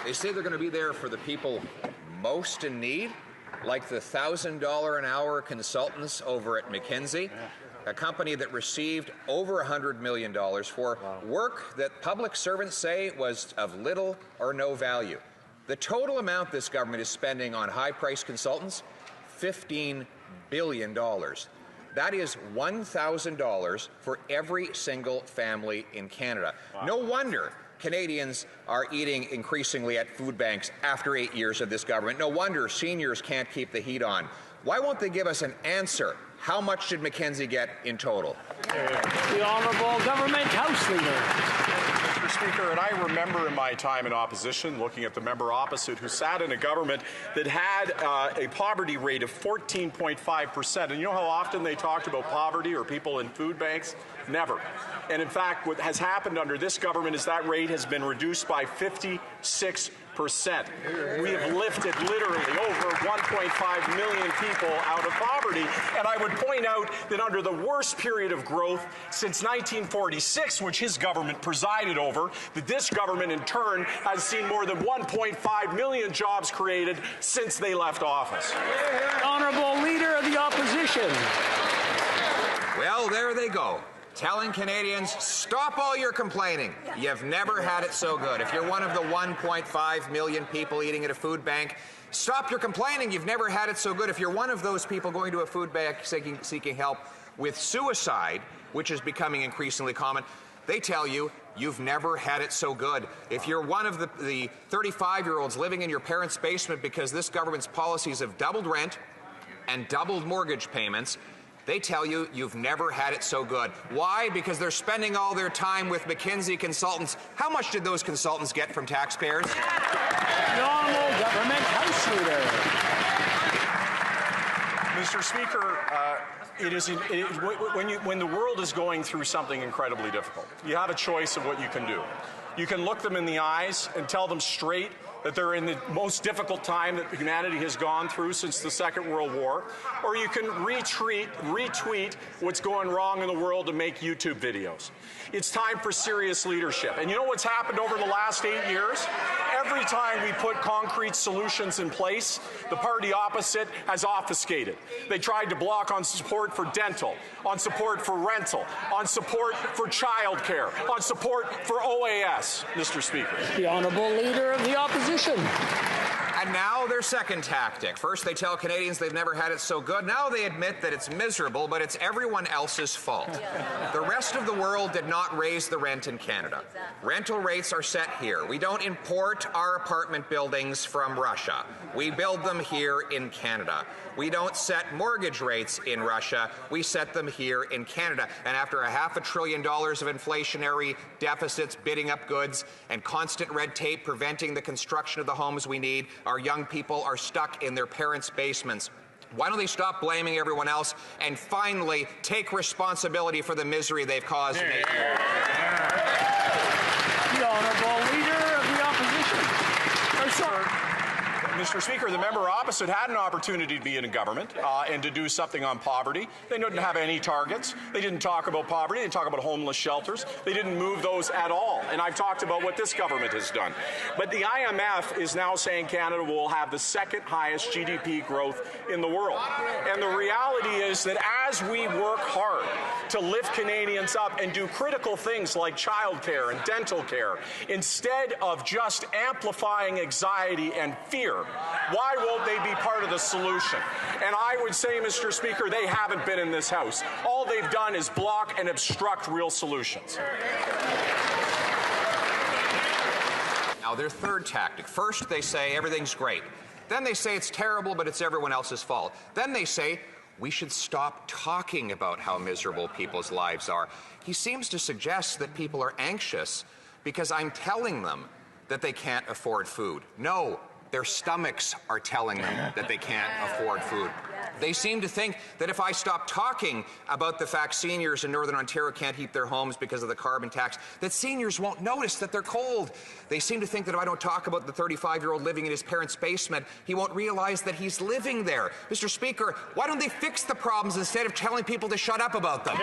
They say they're going to be there for the people most in need, like the $1,000 an hour consultants over at McKinsey, a company that received over $100 million for work that public servants say was of little or no value. The total amount this government is spending on high-priced consultants, $15 billion. That is $1,000 for every single family in Canada. No wonder Canadians are eating increasingly at food banks after 8 years of this government. No wonder seniors can't keep the heat on. Why won't they give us an answer? How much did McKinsey get in total? The Honourable Government House Leader. Mr. Speaker, and I remember in my time in opposition looking at the member opposite who sat in a government that had a poverty rate of 14.5%. And you know how often they talked about poverty or people in food banks? Never. And in fact, what has happened under this government is that rate has been reduced by 56%. We have lifted literally over 1.5 million people out of poverty. And I would point out that under the worst period of growth since 1946, which his government presided over, that this government in turn has seen more than 1.5 million jobs created since they left office. Honourable Leader of the Opposition. Well, there they go, telling Canadians, stop all your complaining. You've never had it so good. If you're one of the 1.5 million people eating at a food bank, stop your complaining. You've never had it so good. If you're one of those people going to a food bank seeking help with suicide, which is becoming increasingly common, they tell you, you've never had it so good. If you're one of the 35-year-olds living in your parents' basement because this government's policies have doubled rent and doubled mortgage payments, they tell you you've never had it so good. Why? Because they're spending all their time with McKinsey consultants. How much did those consultants get from taxpayers? The Honourable Government House Leader. Mr. Speaker, when the world is going through something incredibly difficult, you have a choice of what you can do. You can look them in the eyes and tell them straight that they're in the most difficult time that humanity has gone through since the Second World War, or you can retweet what's going wrong in the world and make YouTube videos. It's time for serious leadership. And you know what's happened over the last 8 years? Every time we put concrete solutions in place, the party opposite has obfuscated. They tried to block on support for dental, on support for rental, on support for childcare, on support for OAS, Mr. Speaker. The Honourable Leader of the Opposition. And now their second tactic. First they tell Canadians they've never had it so good. Now they admit that it's miserable, but it's everyone else's fault. The rest of the world did not raise the rent in Canada. Rental rates are set here. We don't import our apartment buildings from Russia. We build them here in Canada. We don't set mortgage rates in Russia. We set them here in Canada. And after $500 billion of inflationary deficits bidding up goods and constant red tape preventing the construction of the homes we need, our young people are stuck in their parents' basements. Why don't they stop blaming everyone else and finally take responsibility for the misery they've caused in 8 years? The Honourable Leader of the Opposition. Mr. Speaker, the member opposite had an opportunity to be in a government and to do something on poverty. They didn't have any targets. They didn't talk about poverty. They didn't talk about homeless shelters. They didn't move those at all. And I've talked about what this government has done. But the IMF is now saying Canada will have the second highest GDP growth in the world. And the reality is that as we work hard to lift Canadians up and do critical things like childcare and dental care, instead of just amplifying anxiety and fear, why won't they be part of the solution? And I would say, Mr. Speaker, they haven't been in this House. All they've done is block and obstruct real solutions. Now, their third tactic. First, they say everything's great. Then they say it's terrible, but it's everyone else's fault. Then they say we should stop talking about how miserable people's lives are. He seems to suggest that people are anxious because I'm telling them that they can't afford food. No. Their stomachs are telling them that they can't afford food. They seem to think that if I stop talking about the fact seniors in Northern Ontario can't heat their homes because of the carbon tax, that seniors won't notice that they're cold. They seem to think that if I don't talk about the 35-year-old living in his parents' basement, he won't realize that he's living there. Mr. Speaker, why don't they fix the problems instead of telling people to shut up about them?